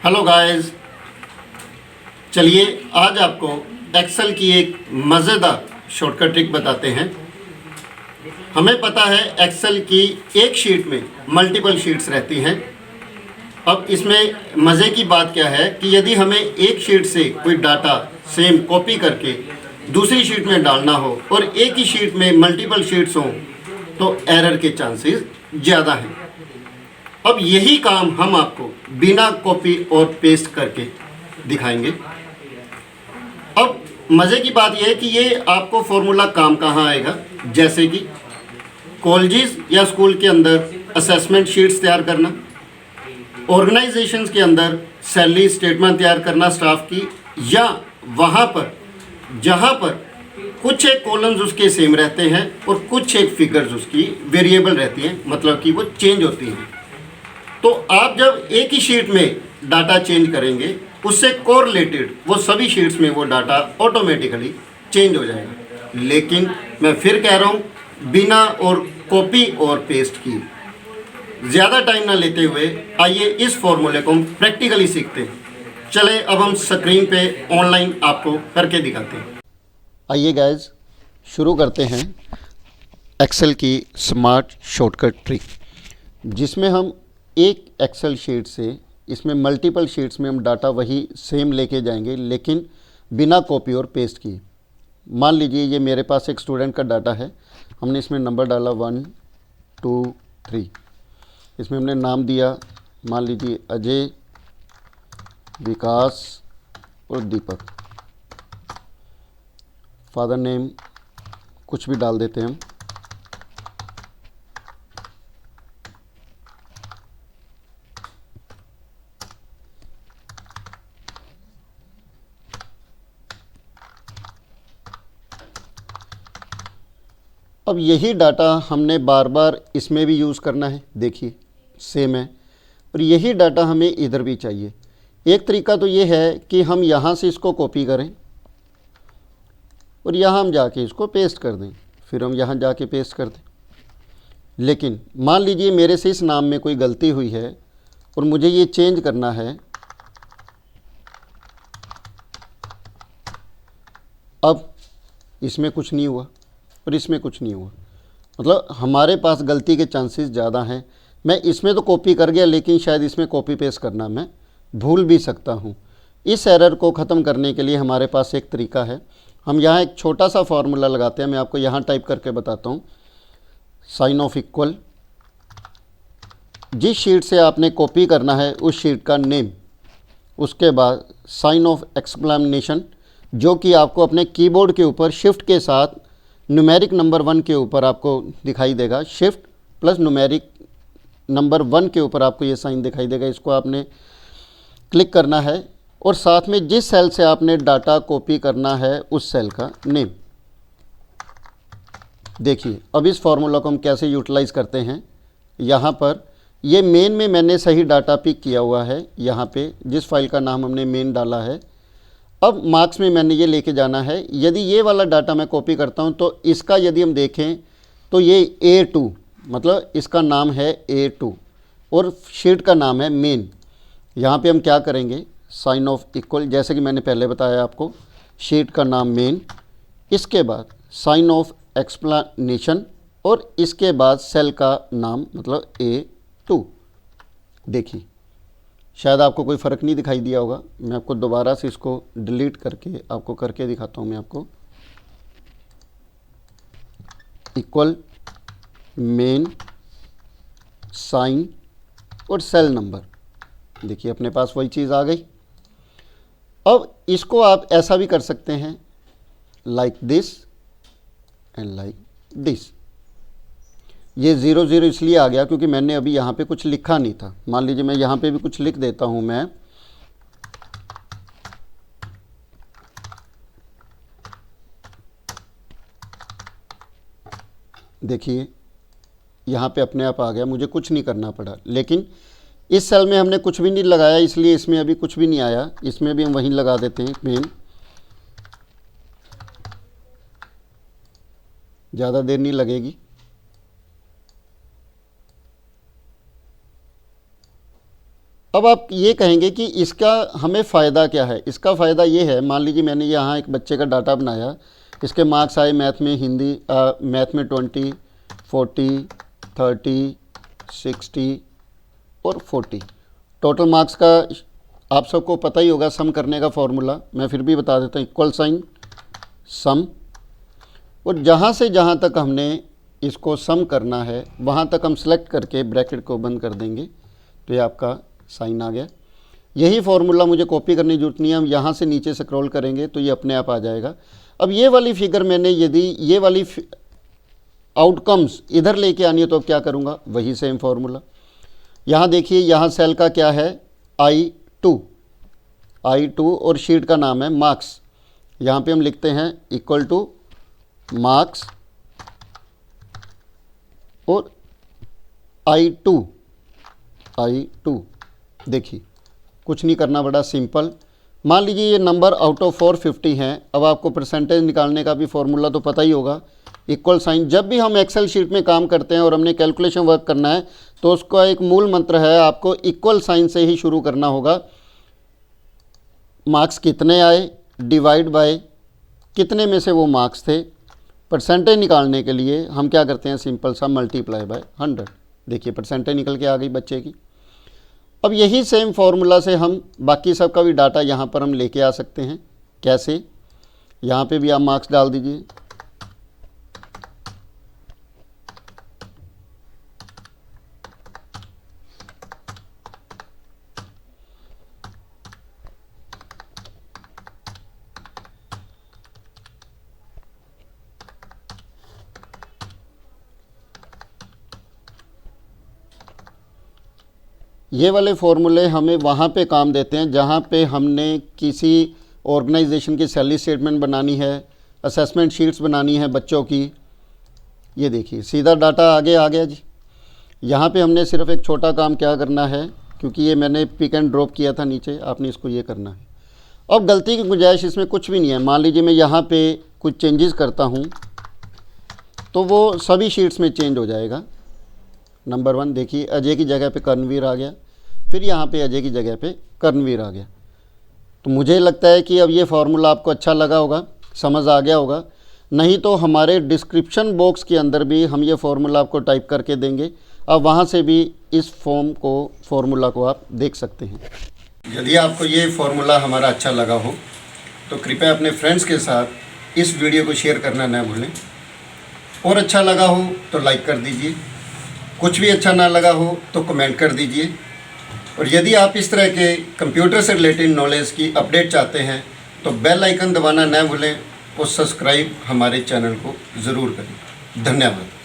Hello guys, चलिए आज आपको एक्सेल की एक मज़ेदार शॉर्टकट ट्रिक बताते हैं। हमें पता है एक्सेल की एक शीट में मल्टीपल शीट्स रहती हैं। अब इसमें मज़े की बात क्या है कि यदि हमें एक शीट से कोई डाटा सेम कॉपी करके दूसरी शीट में डालना हो और एक ही शीट में मल्टीपल शीट्स हों तो एरर के चांसेस ज़्यादा हैं। अब यही काम हम आपको बिना कॉपी और पेस्ट करके दिखाएंगे। अब मज़े की बात यह है कि ये आपको फॉर्मूला काम कहाँ आएगा, जैसे कि कॉलेजेस या स्कूल के अंदर असेसमेंट शीट्स तैयार करना, ऑर्गेनाइजेशंस के अंदर सैलरी स्टेटमेंट तैयार करना स्टाफ की, या वहाँ पर जहाँ पर कुछ एक कॉलम्स उसके सेम रहते हैं और कुछ एक फिगर्स उसकी वेरिएबल रहती हैं, मतलब कि वो चेंज होती हैं। तो आप जब एक ही शीट में डाटा चेंज करेंगे उससे कोरिलेटेड वो सभी शीट्स में वो डाटा ऑटोमेटिकली चेंज हो जाएगा। लेकिन मैं फिर कह रहा हूँ, बिना और कॉपी और पेस्ट की। ज़्यादा टाइम ना लेते हुए आइए इस फॉर्मूले को हम प्रैक्टिकली सीखते हैं। चले अब हम स्क्रीन पे ऑनलाइन आपको करके दिखाते हैं। आइए गाइस, शुरू करते हैं एक्सेल की स्मार्ट शॉर्टकट ट्रिक, जिसमें हम एक एक्सेल शीट से इसमें मल्टीपल शीट्स में हम डाटा वही सेम लेके जाएंगे, लेकिन बिना कॉपी और पेस्ट की। मान लीजिए ये मेरे पास एक स्टूडेंट का डाटा है, हमने इसमें नंबर डाला 1 2 3, इसमें हमने नाम दिया, मान लीजिए अजय, विकास और दीपक। फादर नेम कुछ भी डाल देते हैं हम। अब यही डाटा हमने बार बार इसमें भी यूज़ करना है, देखिए सेम है, और यही डाटा हमें इधर भी चाहिए। एक तरीका तो ये है कि हम यहाँ से इसको कॉपी करें और यहाँ हम जाके इसको पेस्ट कर दें, फिर हम यहाँ जाके पेस्ट कर दें। लेकिन मान लीजिए मेरे से इस नाम में कोई गलती हुई है और मुझे ये चेंज करना है। अब इसमें कुछ नहीं हुआ और इसमें कुछ नहीं हुआ, मतलब हमारे पास गलती के चांसेस ज़्यादा हैं। मैं इसमें तो कॉपी कर गया, लेकिन शायद इसमें कॉपी पेस्ट करना मैं भूल भी सकता हूँ। इस एरर को ख़त्म करने के लिए हमारे पास एक तरीका है। हम यहाँ एक छोटा सा फार्मूला लगाते हैं, मैं आपको यहाँ टाइप करके बताता हूँ। साइन ऑफ इक्वल, जिस शीट से आपने कॉपी करना है उस शीट का नेम, उसके बाद साइन ऑफ एक्सक्लेमेशन, जो कि आपको अपने कीबोर्ड के ऊपर शिफ्ट के साथ न्यूमेरिक नंबर 1 के ऊपर आपको दिखाई देगा। शिफ्ट प्लस न्यूमेरिक नंबर 1 के ऊपर आपको ये साइन दिखाई देगा, इसको आपने क्लिक करना है, और साथ में जिस सेल से आपने डाटा कॉपी करना है उस सेल का नेम। देखिए अब इस फार्मूला को हम कैसे यूटिलाइज़ करते हैं। यहाँ पर ये मेन में मैंने सही डाटा पिक किया हुआ है, यहाँ पे जिस फाइल का नाम हमने मेन डाला है। अब मार्क्स में मैंने ये लेके जाना है। यदि ये वाला डाटा मैं कॉपी करता हूँ तो इसका यदि हम देखें तो ये A2, मतलब इसका नाम है A2 और शीट का नाम है मेन। यहाँ पे हम क्या करेंगे, साइन ऑफ इक्वल, जैसे कि मैंने पहले बताया आपको, शीट का नाम मेन, इसके बाद साइन ऑफ एक्सप्लेनेशन और इसके बाद सेल का नाम मतलब A2। देखिए शायद आपको कोई फ़र्क नहीं दिखाई दिया होगा, मैं आपको दोबारा से इसको डिलीट करके आपको करके दिखाता हूँ। मैं आपको इक्वल मेन साइन और सेल नंबर, देखिए अपने पास वही चीज़ आ गई। अब इसको आप ऐसा भी कर सकते हैं, like this and like this. ये 0 0 इसलिए आ गया क्योंकि मैंने अभी यहाँ पे कुछ लिखा नहीं था। मान लीजिए मैं यहाँ पे भी कुछ लिख देता हूँ। मैं देखिए यहाँ पे अपने आप आ गया, मुझे कुछ नहीं करना पड़ा। लेकिन इस सेल में हमने कुछ भी नहीं लगाया, इसलिए इसमें अभी कुछ भी नहीं आया। इसमें भी हम वहीं लगा देते हैं मेन, ज़्यादा देर नहीं लगेगी। अब आप ये कहेंगे कि इसका हमें फ़ायदा क्या है। इसका फ़ायदा ये है, मान लीजिए मैंने यहाँ एक बच्चे का डाटा बनाया, इसके मार्क्स आए मैथ में मैथ में 20, 40, 30, 60 और 40। टोटल मार्क्स का आप सबको पता ही होगा सम करने का फॉर्मूला, मैं फिर भी बता देता हूँ, इक्वल साइन सम, और जहाँ से जहाँ तक हमने इसको सम करना है वहाँ तक हम सेलेक्ट करके ब्रैकेट को बंद कर देंगे तो ये आपका साइन आ गया। यही फार्मूला मुझे कॉपी करने की जरूरत नहीं है, हम यहाँ से नीचे स्क्रॉल करेंगे तो ये अपने आप आ जाएगा। अब ये वाली फिगर मैंने यदि ये वाली आउटकम्स इधर लेके आनी है तो अब क्या करूँगा, वही सेम फार्मूला। यहाँ देखिए, यहाँ सेल का क्या है I2 और शीट का नाम है मार्क्स। यहाँ पे हम लिखते हैं इक्वल टू मार्क्स और I2। देखिए कुछ नहीं करना, बड़ा सिंपल। मान लीजिए ये नंबर आउट ऑफ 450 हैं। अब आपको परसेंटेज निकालने का भी फॉर्मूला तो पता ही होगा, इक्वल साइन। जब भी हम एक्सेल शीट में काम करते हैं और हमने कैलकुलेशन वर्क करना है तो उसका एक मूल मंत्र है, आपको इक्वल साइन से ही शुरू करना होगा। मार्क्स कितने आए डिवाइड बाय कितने में से वो मार्क्स थे। परसेंटेज निकालने के लिए हम क्या करते हैं, सिंपल सा मल्टीप्लाई बाय 100। देखिए परसेंटेज निकल के आ गई बच्चे की। अब यही सेम फार्मूला से हम बाकी सब का भी डाटा यहाँ पर हम लेके आ सकते हैं। कैसे, यहाँ पे भी आप मार्क्स डाल दीजिए। ये वाले फॉर्मूले हमें वहाँ पे काम देते हैं जहाँ पे हमने किसी ऑर्गेनाइजेशन की सैलरी स्टेटमेंट बनानी है, असेसमेंट शीट्स बनानी है बच्चों की। ये देखिए सीधा डाटा आगे आ गया जी। यहाँ पे हमने सिर्फ एक छोटा काम क्या करना है, क्योंकि ये मैंने पिक एंड ड्रॉप किया था नीचे, आपने इसको ये करना है। अब गलती की गुंजाइश इसमें कुछ भी नहीं है। मान लीजिए मैं यहाँ पे कुछ चेंजेस करता हूँ तो वो सभी शीट्स में चेंज हो जाएगा। नंबर 1 देखिए, अजय की जगह पे कर्णवीर आ गया, फिर यहाँ पे अजय की जगह पे कर्णवीर आ गया। तो मुझे लगता है कि अब ये फार्मूला आपको अच्छा लगा होगा, समझ आ गया होगा। नहीं तो हमारे डिस्क्रिप्शन बॉक्स के अंदर भी हम ये फार्मूला आपको टाइप करके देंगे, अब वहाँ से भी इस फार्मूला को आप देख सकते हैं। यदि आपको ये फार्मूला हमारा अच्छा लगा हो तो कृपया अपने फ्रेंड्स के साथ इस वीडियो को शेयर करना न भूलें, और अच्छा लगा हो तो लाइक कर दीजिए, कुछ भी अच्छा ना लगा हो तो कमेंट कर दीजिए। और यदि आप इस तरह के कंप्यूटर से रिलेटेड नॉलेज की अपडेट चाहते हैं तो बेल आइकन दबाना न भूलें और सब्सक्राइब हमारे चैनल को ज़रूर करें। धन्यवाद।